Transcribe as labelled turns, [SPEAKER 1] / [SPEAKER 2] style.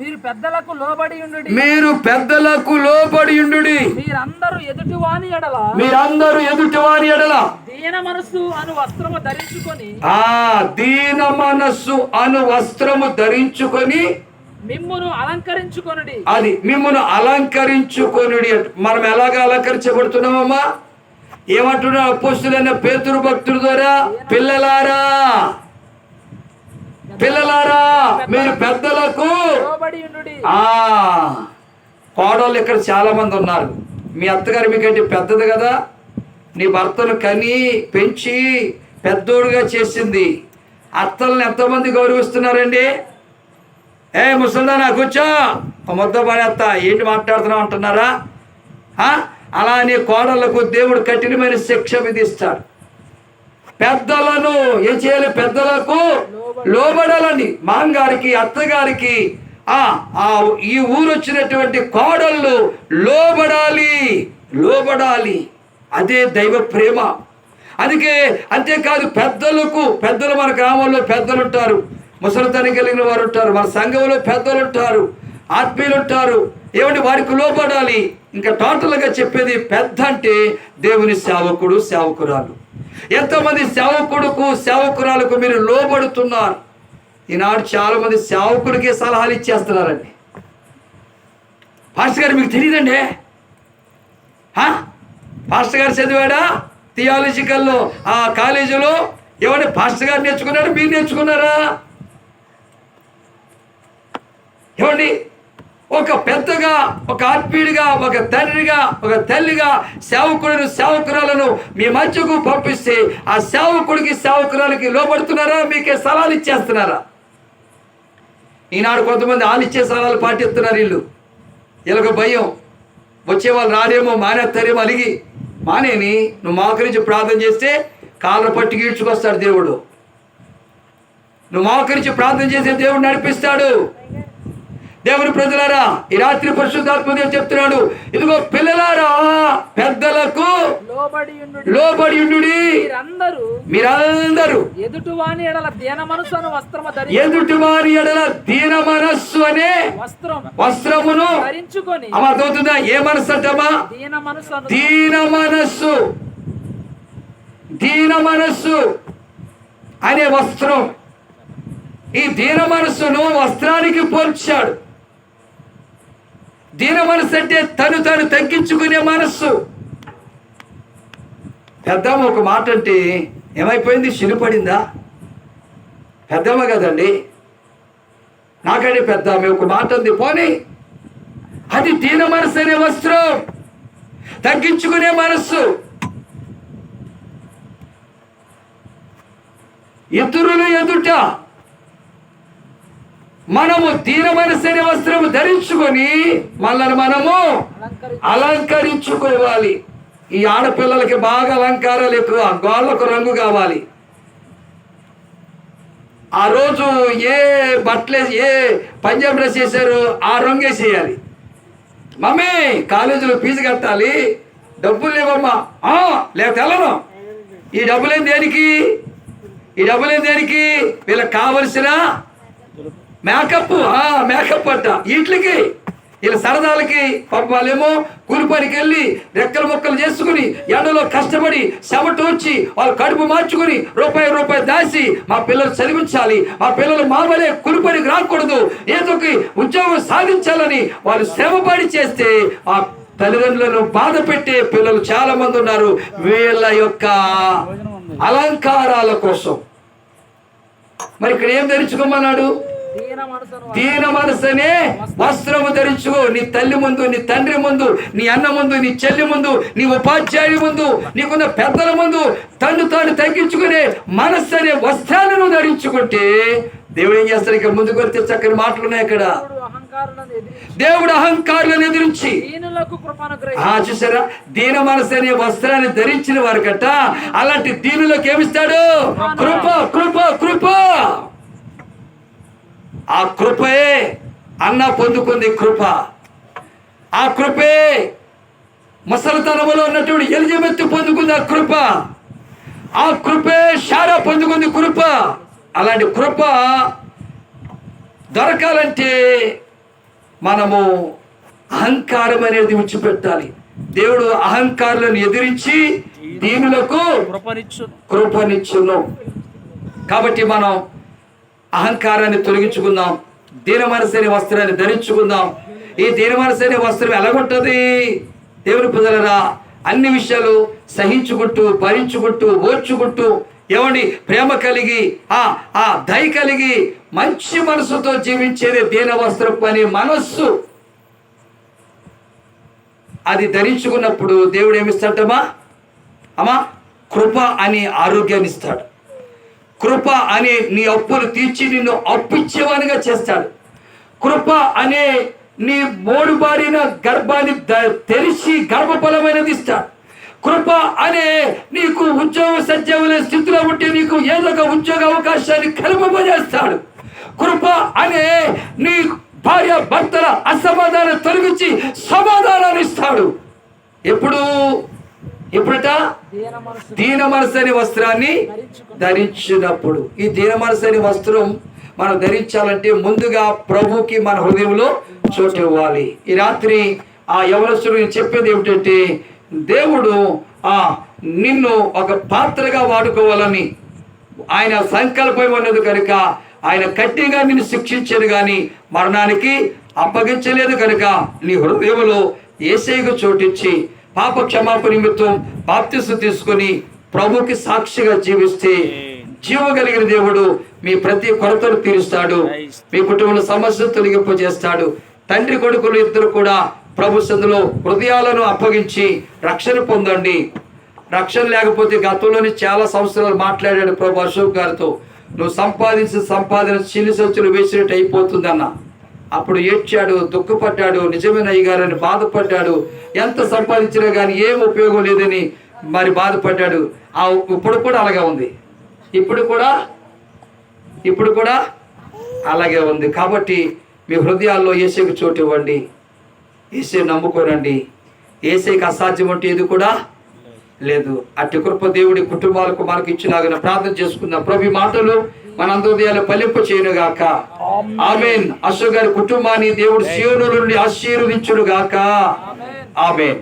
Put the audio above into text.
[SPEAKER 1] మీరు పెద్దలకు లోబడి ఉండుడి. మీరందరూ ఎదుటివాని ఎడల దీన మనస్సు అను వస్త్రము ధరించుకొని మిమ్మును అలంకరించుకొనుడి. అది మిమ్మును అలంకరించుకొనుడి. మనం ఎలాగా అలంకరించబడుతున్నామమ్మా? ఏమంటున్నాడు అపోస్తలుడైన పేతురు భక్తుడి ద్వారా? పిల్లలారా మీరు పెద్దలకు కోడళ్ళు ఇక్కడ చాలా మంది ఉన్నారు. మీ అత్తగారు మీకంటే పెద్దది కదా, నీ భర్తను కని పెంచి పెద్దోడుగా చేసింది. అత్తల్ని ఎంతమంది గౌరవిస్తున్నారండి? ముసల్దానా కూర్చో, ముద్ద పడేస్తా, ఏంటి మాట్లాడుతున్నావు అంటున్నారా? అలానే కోడళ్లకు దేవుడు కఠినమైన శిక్ష విధిస్తాడు. పెద్దలను ఏం చేయాలి? పెద్దలకు లోబడాలని. మాంగారికి అత్తగారికి ఈ ఊరు వచ్చినటువంటి కోడళ్ళు లోబడాలి. అదే దైవ ప్రేమ. అంతేకాదు పెద్దలు మన గ్రామంలో పెద్దలు ఉంటారు, ముసలితనం కలిగిన వారు ఉంటారు, మన సంఘంలో పెద్దలు ఉంటారు, ఆత్మీయులు ఉంటారు. ఏమంటే వారికి లోబడాలి. ఇంకా టోటల్గా చెప్పేది పెద్ద అంటే దేవుని సేవకుడు, సేవకురాలు. ఎంతమంది సేవకురాలకు మీరు లోబడుతున్నారు? ఈనాడు చాలా మంది సేవకుడికి సలహాలు ఇచ్చేస్తున్నారండి. పాస్టర్ గారు మీకు తెలియదండి, పాస్టర్ గారు చదివాడా థియాలజికల్లో ఆ కాలేజీలో? ఏమంటే పాస్టర్ గారు నేర్చుకున్నారా, మీరు నేర్చుకున్నారా? ఏమండి, ఒక పెద్దగా, ఒక ఆత్మీయుడిగా, ఒక తండ్రిగా, ఒక తల్లిగా సేవకురాలను మీ మధ్యకు పంపిస్తే ఆ సేవకుడికి సేవకురాలకి లోబడుతున్నారా? మీకే సలహాలు ఇచ్చేస్తున్నారా? ఈనాడు కొంతమంది ఇచ్చే సలహాలు పాటిస్తున్నారు. వీళ్ళకు భయం, వచ్చేవాళ్ళు రారేమో, మానేస్తారేమో అలిగి. మానేని నువ్వు మోకరించి ప్రార్థన చేస్తే కాళ్ళ పట్టుకు ఈడ్చుకొస్తాడు దేవుడు. నువ్వు మోకరించి ప్రార్థన చేస్తే దేవుడు నడిపిస్తాడు. దేవుని ప్రజలారా, ఈ రాత్రి పరిశుద్ధాత్మ దేవుడు చెప్తున్నాడు, ఇదిగో పిల్లలారా పెద్దలకు లోబడి ఉండుడి. మీరందరూ ఎదుటివాని ఎడల దీన మనస్సు అనే వస్త్రమును ధరించుకొని. అర్థమవుతుందా? ఏ మనస్సు అంటమా? దీన మనస్సు అనే వస్త్రం. ఈ దీన మనస్సును వస్త్రానికి పోల్చాడు. దీన మనస్సు అంటే తను తగ్గించుకునే మనస్సు. పెద్దమ్మ ఒక మాట అంటే ఏమైపోయింది? శిలుపడిందా? పెద్దమ్మ కదండి, నాకంటే పెద్దమ్మ ఒక మాట ఉంది, పోనీ అది దీన మనస్సు అనే వస్త్రం, తగ్గించుకునే మనస్సు. ఇతరుల ఎదుట మనము దీన మనస్సు అనే వస్త్రము ధరించుకొని మనల్ని మనము అలంకరించుకోవాలి. ఈ ఆడపిల్లలకి బాగా అలంకారాలు ఎక్కువ, గోళ్ళకు రంగు కావాలి. ఆ రోజు ఏ బట్టలు, ఏ పంజాబ్ డ్రెస్ వేసారు ఆ రంగు వేసేయాలి. మమ్మీ కాలేజీలో ఫీజు కట్టాలి, డబ్బులు లేవమ్మా, లేకపోతే వెళ్ళను. ఈ డబ్బులేం దేనికి? వీళ్ళకి కావలసిన మేకప్ అంట. వీటికి వీళ్ళ సరదాలకి పాపం వాళ్ళేమో కూలి పనికి వెళ్ళి రెక్కల మొక్కలు చేసుకుని ఎండలో కష్టపడి చెమట వచ్చి వాళ్ళు కడుపు మార్చుకుని రూపాయి దాసి మా పిల్లలు చదివించాలి, మా పిల్లలు మామూలే కూలి పనికి రాకూడదు, ఏదో ఉద్యోగం సాధించాలని వాళ్ళు శ్రమపడి చేస్తే ఆ తల్లిదండ్రులను బాధ పెట్టే పిల్లలు చాలా మంది ఉన్నారు. వీళ్ళ యొక్క అలంకారాల కోసం. మరి ఇక్కడ ఏం ధరించుకోమన్నాడు? దీన మనసనే వస్త్రము ధరించుకో. నీ తల్లి ముందు, నీ తండ్రి ముందు, నీ అన్న ముందు, నీ చెల్లి ముందు, నీ ఉపాధ్యాయుడి ముందు, నీకున్న పెద్దల ముందు తాను తగ్గించుకునే మనస్సు అనే వస్త్రాలను ధరించుకుంటే దేవుడు ఏం చేస్తాడు? ఇక్కడ ముందుకు వస్తే చక్కని మాటలు ఉన్నాయి. అక్కడ దేవుడు అహంకారులను ఎదిరించి చూసారా? దీన మనసు అనే వస్త్రాన్ని ధరించిన వారికట అలాంటి దీనులకు ఏమిస్తాడు? కృప. ఆ కృపే అన్న పొందుకుంది. ఆ కృపే ముసలితనములో ఉన్నటువంటి ఎలిజబెత్ పొందుకుంది. ఆ కృపే శారా పొందుకుంది. అలాంటి కృప దొరకాలంటే మనము అహంకారం అనేది విడిచిపెట్టాలి. దేవుడు అహంకారులను ఎదిరించి దీనులకు కృపనిచ్చును. కాబట్టి మనం అహంకారాన్ని తొలగించుకుందాం, దీన మనసైన వస్త్రాన్ని ధరించుకుందాం. ఈ దీన మనసైన వస్త్రం ఎలాగుంటుంది? దేవుని ప్రజలరా, అన్ని విషయాలు సహించుకుంటూ, భరించుకుంటూ, ఓర్చుకుంటూ, ఏమండి, ప్రేమ కలిగి, ఆ దయ కలిగి, మంచి మనసుతో జీవించేది దీన వస్త్రపు అనే మనస్సు. అది ధరించుకున్నప్పుడు దేవుడు ఏమిస్తాడమ్మా? కృప అనే ఆరోగ్యాన్ని ఇస్తాడు. కృప అనే నీ అప్పులు తీర్చి నిన్ను అప్పిచ్చేవానిగా చేస్తాడు. కృప అనే నీ మోడుబారిన గర్భాన్ని తెరిచి గర్భఫలమైనది ఇస్తాడు. కృప అనే నీకు ఉద్యోగ సత్యమైన స్థితిలో ఉంటే నీకు ఏదో ఒక ఉద్యోగ అవకాశాన్ని కలుపజేస్తాడు. కృప అనే నీ భార్య భర్తల అసమాధానం తొలగించి సమాధానాన్ని ఇస్తాడు. ఎప్పుడట? దీన మనసని వస్త్రాన్ని ధరించినప్పుడు. ఈ దీన మనసని వస్త్రం మనం ధరించాలంటే ముందుగా ప్రభుకి మన హృదయంలో చోటు ఇవ్వాలి. ఈ రాత్రి ఆ యవనస్తుడు చెప్పేది ఏమిటంటే, దేవుడు నిన్ను ఒక పాత్రగా వాడుకోవాలని ఆయన సంకల్పం ఉన్నది కనుక ఆయన కఠినంగా నిన్ను శిక్షించదు, కానీ మరణానికి అప్పగించలేదు కనుక నీ హృదయంలో యేసయ్యకు చోటిచ్చి పాప క్షమాపణ నిమిత్తం బాప్తిస్మం తీసుకొని ప్రభుకి సాక్షిగా జీవిస్తే జీవగలిగిన దేవుడు మీ ప్రతి కొరతను తీరుస్తాడు. మీ కుటుంబంలో సమస్యలు తొలగింపజేస్తాడు. తండ్రి కొడుకులు ఇద్దరు కూడా ప్రభు సన్నిధిలో హృదయాలను అప్పగించి రక్షణ పొందండి. రక్షణ లేకపోతే గతంలోని చాలా సంవత్సరాలు మాట్లాడాడు ప్రభు అశోక్ గారితో, నువ్వు సంపాదించిన సంపాదన చిల్లి సంచులు వేసినట్టు అయిపోతుందన్న. అప్పుడు ఏడ్చాడు, దుఃఖపడ్డాడు, నిజమైన అయ్యగారని బాధపడ్డాడు. ఎంత సంపాదించినా కానీ ఏం ఉపయోగం లేదని మరి బాధపడ్డాడు. ఇప్పుడు కూడా అలాగే ఉంది. ఇప్పుడు కూడా అలాగే ఉంది. కాబట్టి మీ హృదయాల్లో యేసయ్యకు చోటు ఇవ్వండి. యేసయ్య నమ్ముకోనండి. యేసయ్యకి అసాధ్యం అంటే ఏది కూడా లేదు. అట్టి కృప దేవుడి కుటుంబాలకు మనకు ఇచ్చినాగన ప్రార్థన చేసుకుందాం. ప్రభు మాటలు మన హృదయాలు ఫలింప చేయను గాక. ఆమేన్. అశోక్ గారి కుటుంబాన్ని దేవుడు సీయోను నుండి ఆశీర్వదించును గాక. ఆమేన్.